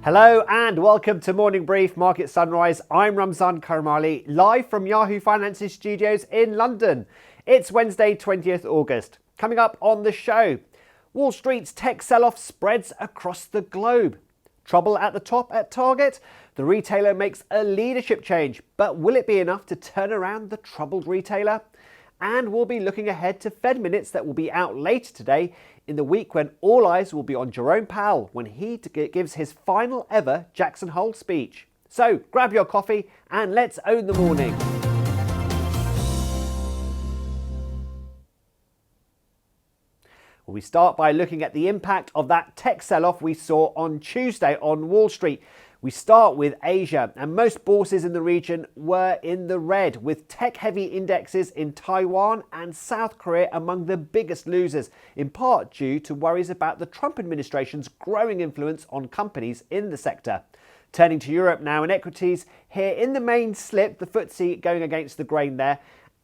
Hello and welcome to Morning Brief Market Sunrise. I'm Ramzan Karamali, live from Yahoo Finance's studios in London. It's Wednesday, 20th August. Coming up on the show, Wall Street's tech sell-off spreads across the globe. Trouble at the top at Target? The retailer makes a leadership change, but will it be enough to turn around the troubled retailer? And we'll be looking ahead to Fed minutes that will be out later today in the week when all eyes will be on Jerome Powell when he gives his final ever Jackson Hole speech. So grab your coffee and let's own the morning. We start by looking at the impact of that tech sell-off we saw on Tuesday on Wall Street. We start with Asia, and most bourses in the region were in the red, with tech-heavy indexes in Taiwan and South Korea among the biggest losers, in part due to worries about the Trump administration's growing influence on companies in the sector. Turning to Europe now in equities, here in the main slip, the FTSE going against the grain there.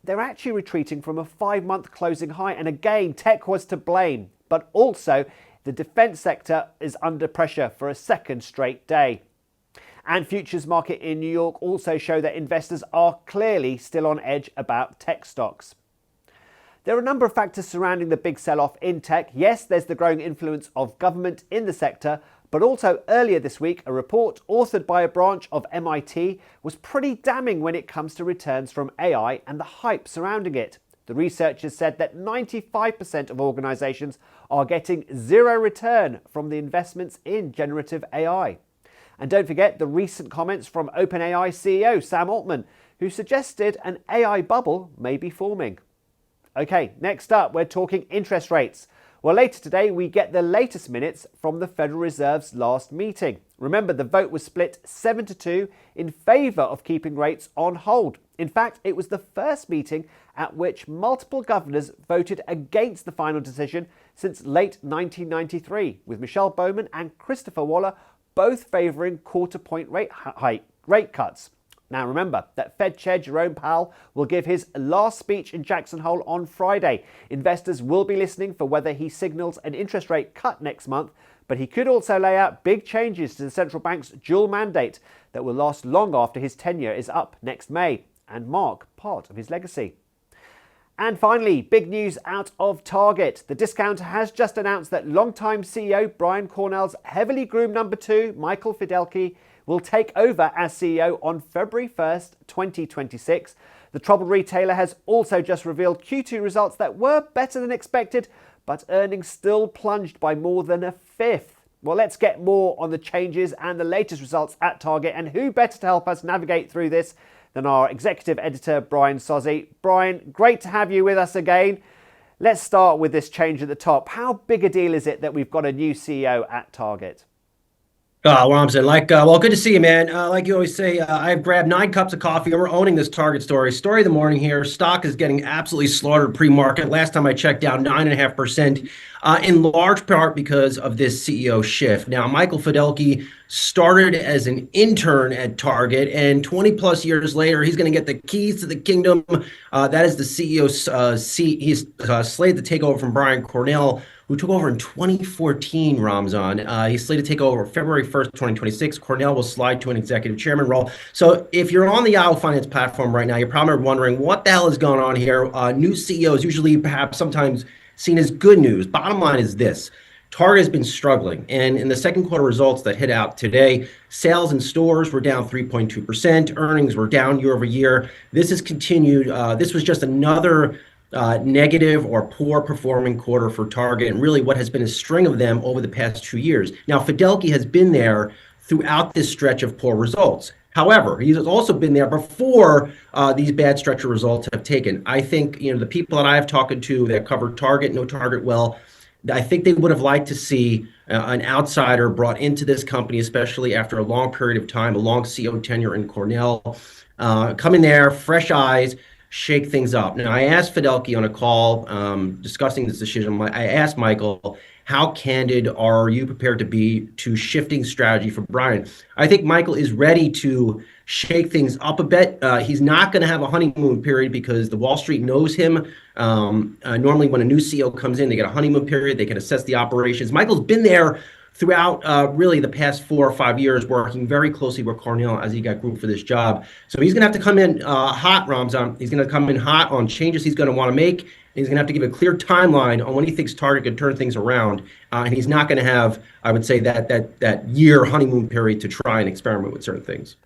They're actually retreating from a 5-month closing high, and again, tech was to blame, but also the defence sector is under pressure for a second straight day. And futures market in New York also show that investors are clearly still on edge about tech stocks. There are a number of factors surrounding the big sell-off in tech. Yes, there's the growing influence of government in the sector, but also earlier this week, a report authored by a branch of MIT was pretty damning when it comes to returns from AI and the hype surrounding it. The researchers said that 95% of organizations are getting zero return from the investments in generative AI. And don't forget the recent comments from OpenAI CEO Sam Altman, who suggested an AI bubble may be forming. Okay, next up, we're talking interest rates. Well, later today, we get the latest minutes from the Federal Reserve's last meeting. Remember, the vote was split 7-2 in favour of keeping rates on hold. In fact, it was the first meeting at which multiple governors voted against the final decision since late 1993, with Michelle Bowman and Christopher Waller both favouring quarter-point rate cuts. Now remember that Fed Chair Jerome Powell will give his last speech in Jackson Hole on Friday. Investors will be listening for whether he signals an interest rate cut next month, but he could also lay out big changes to the central bank's dual mandate that will last long after his tenure is up next May and mark part of his legacy. And finally, big news out of Target. The discounter has just announced that longtime CEO Brian Cornell's heavily groomed number 2, Michael Fiddelke, will take over as CEO on February 1st, 2026. The troubled retailer has also just revealed Q2 results that were better than expected, but earnings still plunged by more than a fifth. Well, let's get more on the changes and the latest results at Target, and who better to help us navigate through this than our executive editor, Brian Sozzi. Brian, great to have you with us again. Let's start with this change at the top. How big a deal is it that we've got a new CEO at Target? Well, I'm saying, well, good to see you, man. Like you always say, I've grabbed 9 cups of coffee and we're owning this Target story. Story of the morning here. Stock is getting absolutely slaughtered pre-market. Last time I checked, down 9.5%, in large part because of this CEO shift. Now, Michael Fiddelke started as an intern at Target, and 20 plus years later, he's going to get the keys to the kingdom. That is the CEO's seat. He's slated to take over from Brian Cornell, who took over in 2014, Ramzan. He's slated to take over February 1st, 2026. Cornell will slide to an executive chairman role. So if you're on the Yahoo Finance platform right now, you're probably wondering what the hell is going on here. New CEOs usually perhaps sometimes seen as good news. Bottom line is this. Target has been struggling, and in the second quarter results that hit out today, sales in stores were down 3.2%, earnings were down year over year. This has continued. This was just another negative or poor performing quarter for Target, and really what has been a string of them over the past 2 years. Now, Fiddelke has been there throughout this stretch of poor results. However, he's also been there before these bad stretch of results have taken. I think, the people that I have talked to that cover Target, know Target well, I think they would have liked to see an outsider brought into this company, especially after a long period of time, a long CEO tenure in Cornell, come in there, fresh eyes, shake things up. Now, I asked Fiddelke on a call discussing this decision. I asked Michael, how candid are you prepared to be to shifting strategy for Brian? I think Michael is ready to shake things up a bit. He's not going to have a honeymoon period because the Wall Street knows him. Normally when a new CEO comes in, they get a honeymoon period. They can assess the operations. Michael's been there throughout really the past 4 or 5 years, working very closely with Cornell as he got groomed for this job. So he's going to have to come in hot, Ramzan. He's going to come in hot on changes he's going to want to make. He's going to have to give a clear timeline on when he thinks Target can turn things around. And he's not going to have, I would say, that year honeymoon period to try and experiment with certain things.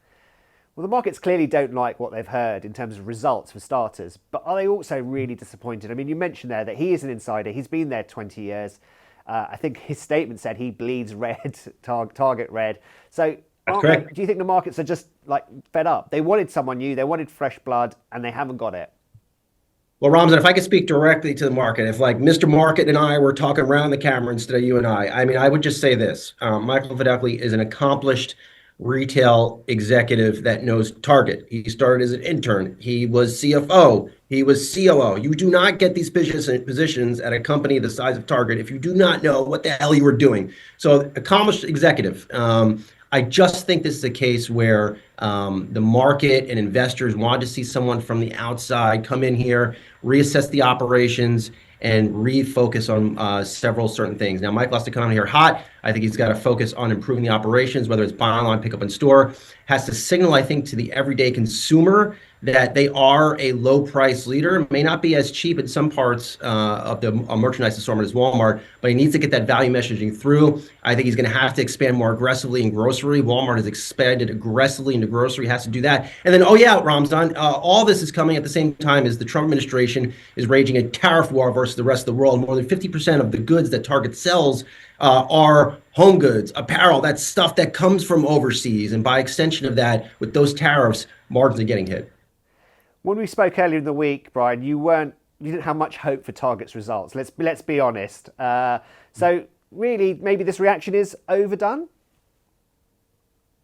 Well, the markets clearly don't like what they've heard in terms of results for starters, but are they also really disappointed? I mean, you mentioned there that he is an insider. He's been there 20 years. I think his statement said he bleeds red, target red. So That's correct. do you think the markets are just like fed up? They wanted someone new, they wanted fresh blood, and they haven't got it. Well, Ramzan, if I could speak directly to the market, if like Mr. Market and I were talking around the camera instead of you and I mean, I would just say this. Michael Fiddelke is an accomplished retail executive that knows Target. He started as an intern. He was CFO. He was COO. You do not get these positions at a company the size of Target if you do not know what the hell you were doing. So, accomplished executive. I just think this is a case where the market and investors wanted to see someone from the outside come in here, reassess the operations, and refocus on several certain things. Now, Michael has to come in here hot. I think he's got to focus on improving the operations, whether it's buy online, pick up in store. Has to signal, I think, to the everyday consumer that they are a low price leader. It may not be as cheap in some parts of the merchandise assortment as Walmart, but he needs to get that value messaging through. I think he's going to have to expand more aggressively in grocery. Walmart has expanded aggressively into grocery, has to do that. And then, oh yeah, Ramzan, all this is coming at the same time as the Trump administration is raging a tariff war versus the rest of the world. More than 50% of the goods that Target sells are home goods, apparel, that's stuff that comes from overseas. And by extension of that, with those tariffs, margins are getting hit. When we spoke earlier in the week, Brian, you didn't have much hope for Target's results. Let's be honest. So really, maybe this reaction is overdone.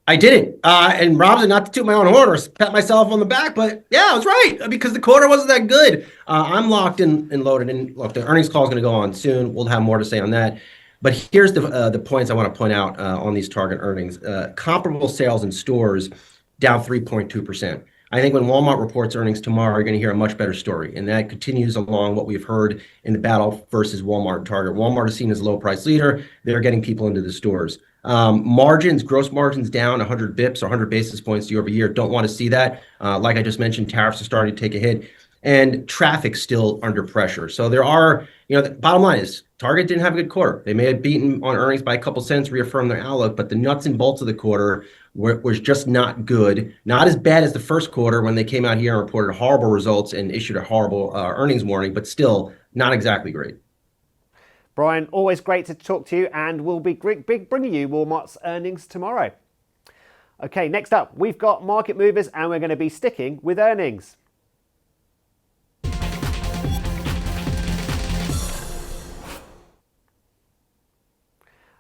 I didn't. And Rob's not to toot my own horn or pat myself on the back, but yeah, I was right because the quarter wasn't that good. I'm locked in and loaded. And look, the earnings call is going to go on soon. We'll have more to say on that. But here's the points I want to point out on these Target earnings. Comparable sales in stores down 3.2%. I think when Walmart reports earnings tomorrow, you're going to hear a much better story. And that continues along what we've heard in the battle versus Walmart and Target. Walmart is seen as a low price leader. They're getting people into the stores. Margins, gross margins down 100 bips or 100 basis points year over year. Don't want to see that. Like I just mentioned, tariffs are starting to take a hit and traffic still under pressure. So there are, the bottom line is Target didn't have a good quarter. They may have beaten on earnings by a couple cents, reaffirmed their outlook, but the nuts and bolts of the quarter was just not good. Not as bad as the first quarter when they came out here and reported horrible results and issued a horrible earnings warning, but still not exactly great. Brian, always great to talk to you, and we'll be bringing you Walmart's earnings tomorrow. Okay, next up, we've got market movers, and we're going to be sticking with earnings.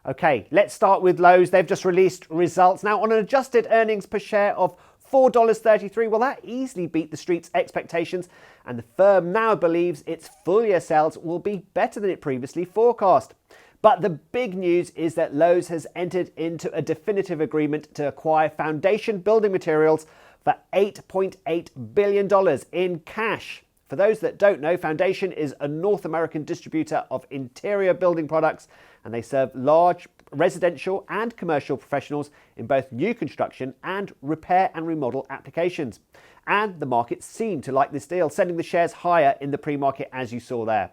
Okay, let's start with Lowe's. They've just released results. Now, on an adjusted earnings per share of $4.33, well, that easily beat the street's expectations, and the firm now believes its full-year sales will be better than it previously forecast. But the big news is that Lowe's has entered into a definitive agreement to acquire Foundation Building Materials for $8.8 billion in cash. For those that don't know, Foundation is a North American distributor of interior building products, and they serve large residential and commercial professionals in both new construction and repair and remodel applications. And the market seemed to like this deal, sending the shares higher in the pre-market as you saw there.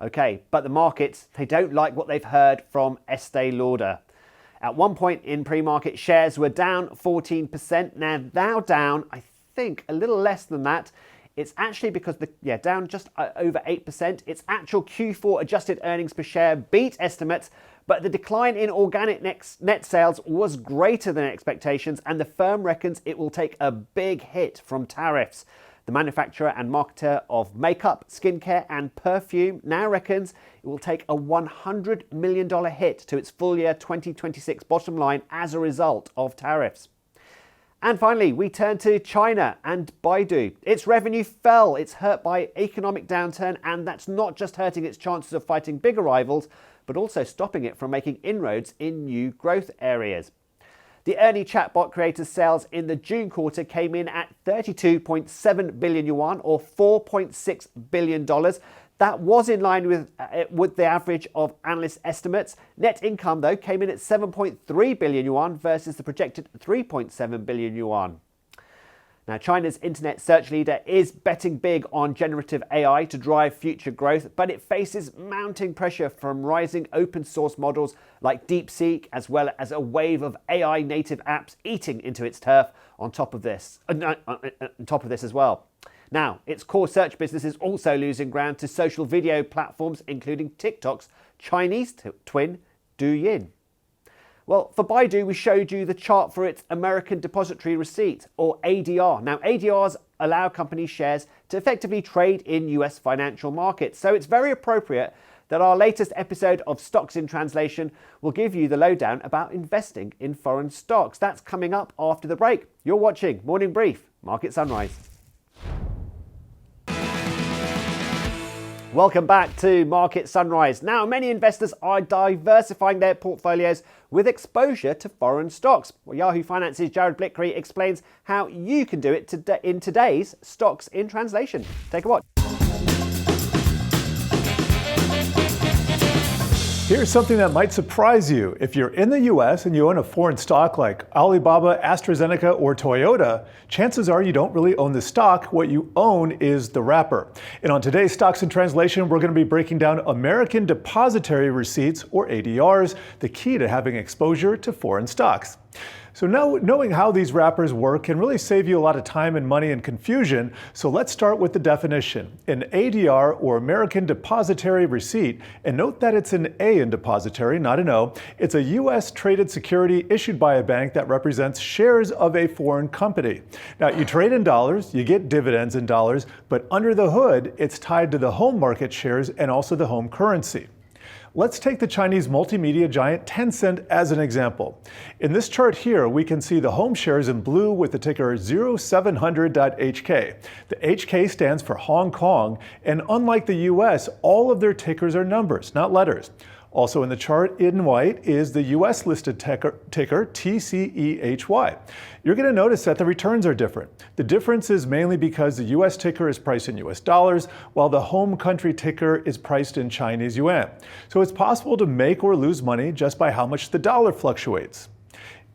Okay, but the markets, they don't like what they've heard from Estee Lauder. At one point in pre-market, shares were down 14%. Now down, I think, a little less than that. It's actually because down just over 8%. Its actual Q4 adjusted earnings per share beat estimates, but the decline in organic net sales was greater than expectations, and the firm reckons it will take a big hit from tariffs. The manufacturer and marketer of makeup, skincare, and perfume now reckons it will take a $100 million hit to its full year 2026 bottom line as a result of tariffs. And finally, we turn to China and Baidu. Its revenue fell. It's hurt by economic downturn, and that's not just hurting its chances of fighting bigger rivals, but also stopping it from making inroads in new growth areas. The Ernie chatbot creator's sales in the June quarter came in at 32.7 billion yuan or $4.6 billion. That was in line with the average of analyst estimates. Net income, though, came in at 7.3 billion yuan versus the projected 3.7 billion yuan. Now, China's internet search leader is betting big on generative AI to drive future growth, but it faces mounting pressure from rising open source models like DeepSeek, as well as a wave of AI native apps eating into its turf on top of this as well. Now, its core search business is also losing ground to social video platforms, including TikTok's Chinese twin, Douyin. Well, for Baidu, we showed you the chart for its American Depositary Receipt, or ADR. Now, ADRs allow company shares to effectively trade in US financial markets. So it's very appropriate that our latest episode of Stocks in Translation will give you the lowdown about investing in foreign stocks. That's coming up after the break. You're watching Morning Brief, Market Sunrise. Welcome back to Market Sunrise. Now, many investors are diversifying their portfolios with exposure to foreign stocks. Well, Yahoo Finance's Jared Blikre explains how you can do it in today's Stocks in Translation. Take a watch. Here's something that might surprise you. If you're in the US and you own a foreign stock like Alibaba, AstraZeneca, or Toyota, chances are you don't really own the stock. What you own is the wrapper. And on today's Stocks in Translation, we're going to be breaking down American Depositary Receipts, or ADRs, the key to having exposure to foreign stocks. So now knowing how these wrappers work can really save you a lot of time and money and confusion. So let's start with the definition. An ADR, or American Depositary Receipt, and note that it's an A in depositary, not an O. It's a US traded security issued by a bank that represents shares of a foreign company. Now, you trade in dollars, you get dividends in dollars, but under the hood, it's tied to the home market shares and also the home currency. Let's take the Chinese multimedia giant Tencent as an example. In this chart here, we can see the home shares in blue with the ticker 0700.HK. The HK stands for Hong Kong, and unlike the US, all of their tickers are numbers, not letters. Also in the chart in white is the US listed ticker TCEHY. You're going to notice that the returns are different. The difference is mainly because the US ticker is priced in US dollars, while the home country ticker is priced in Chinese yuan. So it's possible to make or lose money just by how much the dollar fluctuates.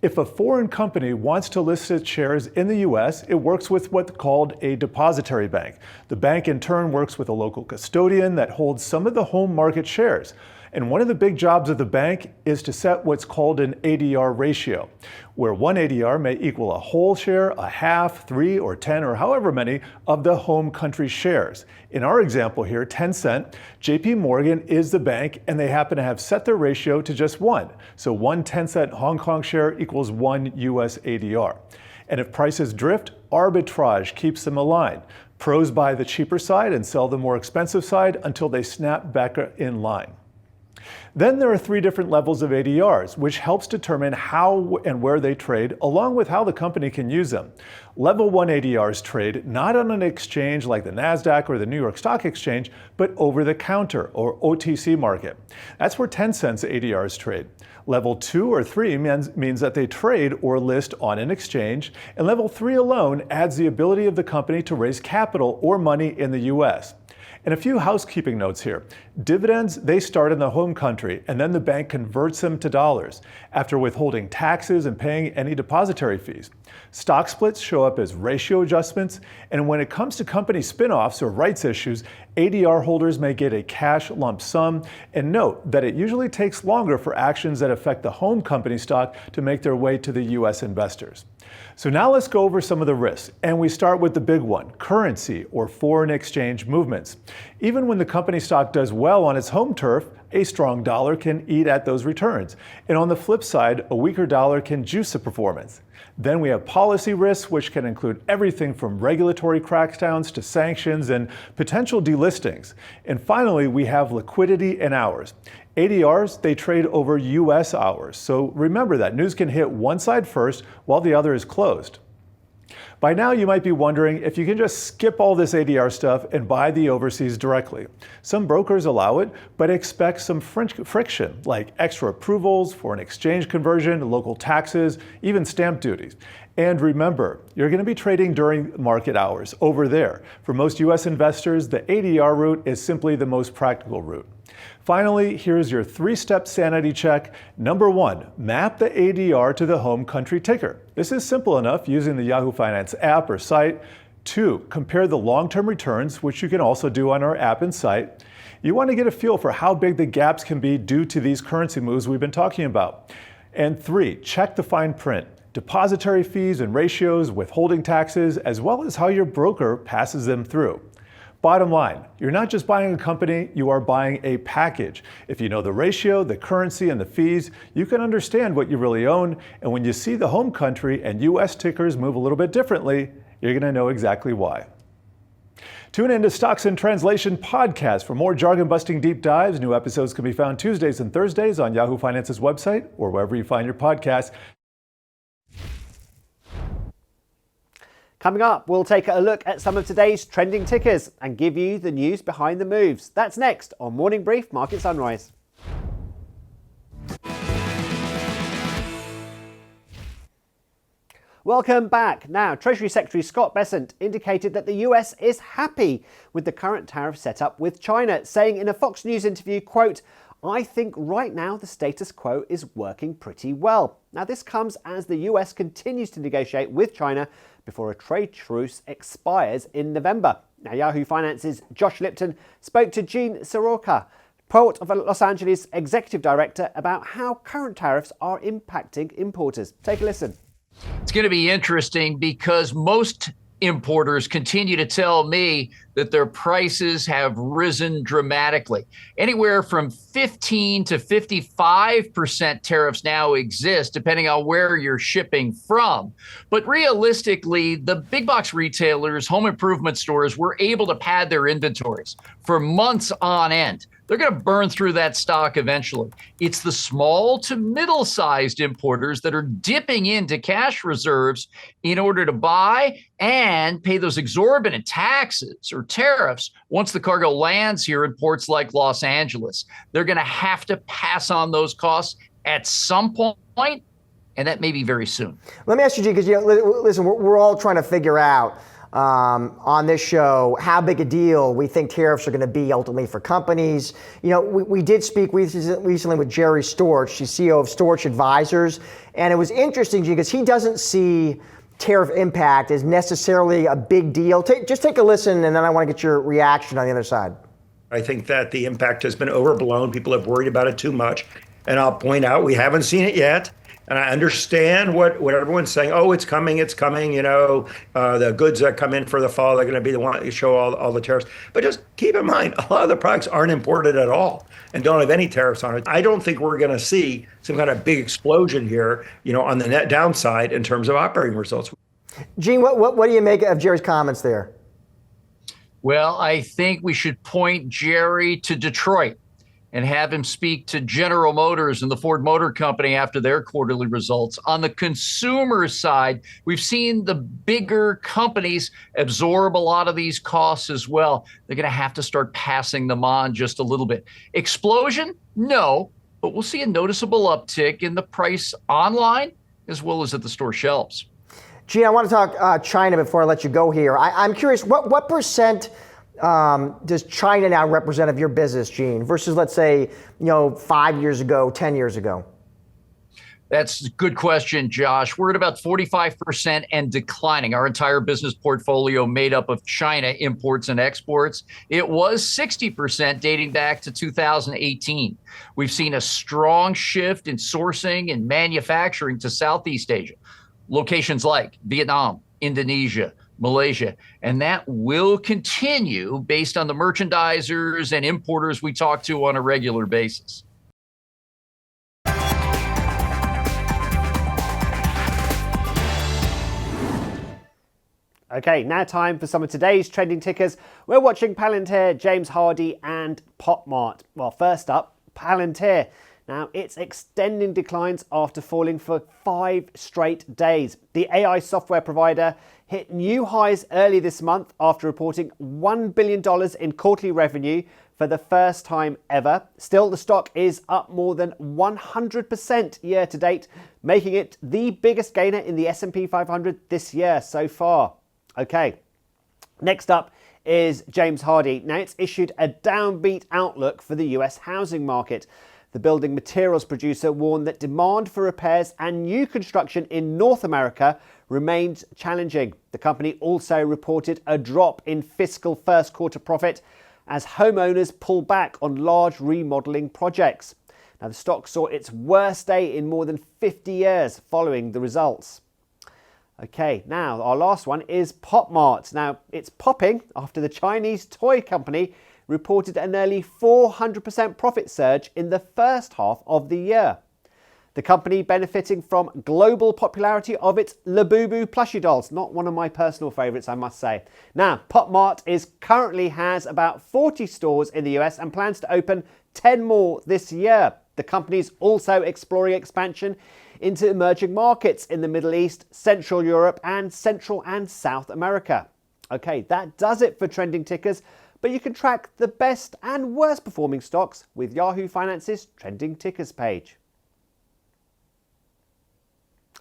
If a foreign company wants to list its shares in the US, it works with what's called a depositary bank. The bank in turn works with a local custodian that holds some of the home market shares. And one of the big jobs of the bank is to set what's called an ADR ratio, where one ADR may equal a whole share, a half, 3 or 10, or however many of the home country shares. In our example here, Tencent, JP Morgan is the bank, and they happen to have set their ratio to just 1. So one Tencent Hong Kong share equals 1 US ADR. And if prices drift, arbitrage keeps them aligned. Pros buy the cheaper side and sell the more expensive side until they snap back in line. Then there are 3 different levels of ADRs, which helps determine how and where they trade, along with how the company can use them. Level 1 ADRs trade not on an exchange like the NASDAQ or the New York Stock Exchange, but over the counter, or OTC market. That's where Tencent's ADRs trade. Level 2 or 3 means that they trade or list on an exchange, and level 3 alone adds the ability of the company to raise capital or money in the US. And a few housekeeping notes here. Dividends, they start in the home country, and then the bank converts them to dollars after withholding taxes and paying any depository fees. Stock splits show up as ratio adjustments, and when it comes to company spin-offs or rights issues, ADR holders may get a cash lump sum. And note that it usually takes longer for actions that affect the home company stock to make their way to the US investors. So now let's go over some of the risks, and we start with the big one, currency or foreign exchange movements. Even when the company stock does well on its home turf, a strong dollar can eat at those returns. And on the flip side, a weaker dollar can juice the performance. Then we have policy risks, which can include everything from regulatory crackdowns to sanctions and potential delistings. And finally, we have liquidity and hours. ADRs, they trade over US hours. So remember that news can hit one side first while the other is closed. By now, you might be wondering if you can just skip all this ADR stuff and buy the overseas directly. Some brokers allow it, but expect some friction, like extra approvals, foreign exchange conversion, local taxes, even stamp duties. And remember, you're going to be trading during market hours over there. For most US investors, the ADR route is simply the most practical route. Finally, here's your 3-step sanity check. Number 1, map the ADR to the home country ticker. This is simple enough using the Yahoo Finance app or site. 2, compare the long-term returns, which you can also do on our app and site. You want to get a feel for how big the gaps can be due to these currency moves we've been talking about. And 3, check the fine print. Depositary fees and ratios, withholding taxes, as well as how your broker passes them through. Bottom line, you're not just buying a company, you are buying a package. If you know the ratio, the currency, and the fees, you can understand what you really own. And when you see the home country and US tickers move a little bit differently, you're going to know exactly why. Tune in to Stocks in Translation podcast for more jargon-busting deep dives. New episodes can be found Tuesdays and Thursdays on Yahoo Finance's website or wherever you find your podcasts. Coming up, we'll take a look at some of today's trending tickers and give you the news behind the moves. That's next on Morning Brief Market Sunrise. Welcome back. Now, Treasury Secretary Scott Bessent indicated that the US is happy with the current tariff setup with China, saying in a Fox News interview, quote, "I think right now the status quo is working pretty well." Now, this comes as the US continues to negotiate with China before a trade truce expires in November. Now, Yahoo Finance's Josh Lipton spoke to Gene Soroka, Port of Los Angeles Executive Director, about how current tariffs are impacting importers. Take a listen. It's going to be interesting because most importers continue to tell me that their prices have risen dramatically. Anywhere from 15 to 55% tariffs now exist, depending on where you're shipping from. But realistically, the big box retailers, home improvement stores, were able to pad their inventories for months on end. They're going to burn through that stock eventually. It's the small to middle-sized importers that are dipping into cash reserves in order to buy and pay those exorbitant taxes or tariffs once the cargo lands here in ports like Los Angeles. They're going to have to pass on those costs at some point, and that may be very soon. Let me ask you, G, because listen, we're all trying to figure out on this show how big a deal we think tariffs are going to be ultimately for companies. You know, we did speak recently with Jerry Storch, the CEO of Storch Advisors, and it was interesting, G, because he doesn't see tariff impact as necessarily a big deal. Just take a listen, and then I want to get your reaction on the other side. I think that the impact has been overblown. People have worried about it too much. And I'll point out, we haven't seen it yet. And I understand what everyone's saying. Oh, it's coming. You know, the goods that come in for the fall, they're going to be the one that show all the tariffs. But just keep in mind, a lot of the products aren't imported at all and don't have any tariffs on it. I don't think we're going to see some kind of big explosion here, you know, on the net downside in terms of operating results. Gene, what do you make of Jerry's comments there? Well, I think we should point Jerry to Detroit and have him speak to General Motors and the Ford Motor Company after their quarterly results. On the consumer side, we've seen the bigger companies absorb a lot of these costs as well. They're going to have to start passing them on just a little bit. Explosion? No, but we'll see a noticeable uptick in the price online as well as at the store shelves. Gene, I want to talk China before I let you go here. I'm curious, what percent does China now represent of your business, Gene, versus, let's say, 5 years ago, 10 years ago? That's a good question, Josh. We're at about 45% and declining. Our entire business portfolio made up of China imports and exports. It was 60% dating back to 2018. We've seen a strong shift in sourcing and manufacturing to Southeast Asia, locations like Vietnam, Indonesia, Malaysia, and that will continue based on the merchandisers and importers we talk to on a regular basis. Okay, now time for some of today's trending tickers. We're watching Palantir, James Hardie, and PopMart. Well, first up, Palantir. Now, it's extending declines after falling for 5 straight days. The AI software provider hit new highs early this month after reporting $1 billion in quarterly revenue for the first time ever. Still, the stock is up more than 100% year to date, making it the biggest gainer in the S&P 500 this year so far. Okay, next up is James Hardie. Now, it's issued a downbeat outlook for the US housing market. The building materials producer warned that demand for repairs and new construction in North America remains challenging. The company also reported a drop in fiscal first quarter profit as homeowners pull back on large remodeling projects. Now, the stock saw its worst day in more than 50 years following the results. Okay, now our last one is PopMart. Now, it's popping after the Chinese toy company reported a nearly 400% profit surge in the first half of the year. The company benefiting from global popularity of its Labubu plushie dolls. Not one of my personal favourites, I must say. Now, PopMart currently has about 40 stores in the US and plans to open 10 more this year. The company's also exploring expansion into emerging markets in the Middle East, Central Europe, and Central and South America. Okay, that does it for trending tickers, but you can track the best and worst performing stocks with Yahoo Finance's trending tickers page.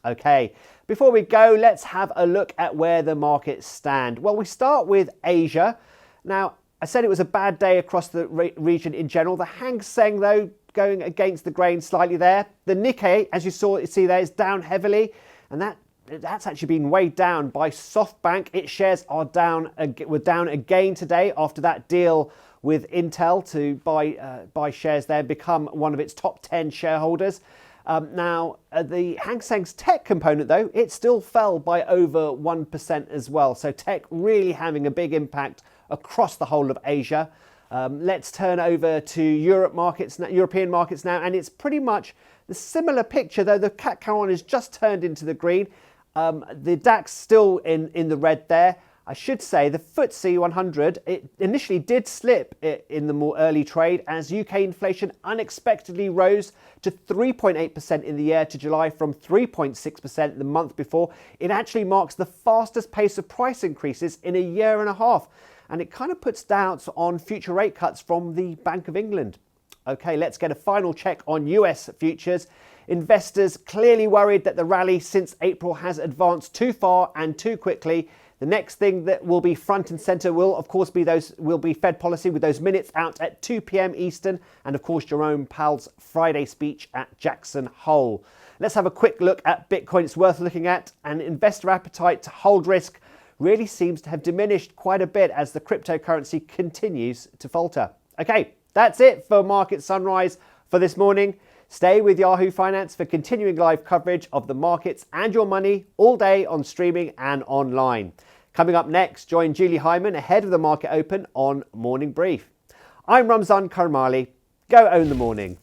Okay, before we go, let's have a look at where the markets stand. Well, we start with Asia. Now, I said it was a bad day across the region in general. The Hang Seng, though, going against the grain slightly there. The Nikkei, as you see there, is down heavily, and that's actually been weighed down by SoftBank. Its shares were down again today after that deal with Intel to buy shares there, become one of its top 10 shareholders. The Hang Seng's tech component, though, it still fell by over 1% as well. So tech really having a big impact across the whole of Asia. Let's turn over to European markets now, and it's pretty much the similar picture, though the CAC 1 has just turned into the green. The DAX still in the red there. I should say the FTSE 100, it initially did slip in the more early trade as UK inflation unexpectedly rose to 3.8% in the year to July from 3.6% the month before. It actually marks the fastest pace of price increases in a year and a half. And it kind of puts doubts on future rate cuts from the Bank of England. Okay, let's get a final check on US futures. Investors clearly worried that the rally since April has advanced too far and too quickly. The next thing that will be front and centre will, of course, be Fed policy with those minutes out at 2 p.m. Eastern, and of course Jerome Powell's Friday speech at Jackson Hole. Let's have a quick look at Bitcoin. It's worth looking at, and investor appetite to hold risk really seems to have diminished quite a bit as the cryptocurrency continues to falter. Okay, that's it for Market Sunrise for this morning. Stay with Yahoo Finance for continuing live coverage of the markets and your money all day on streaming and online. Coming up next, join Julie Hyman ahead of the market open on Morning Brief. I'm Ramzan Karmali. Go own the morning.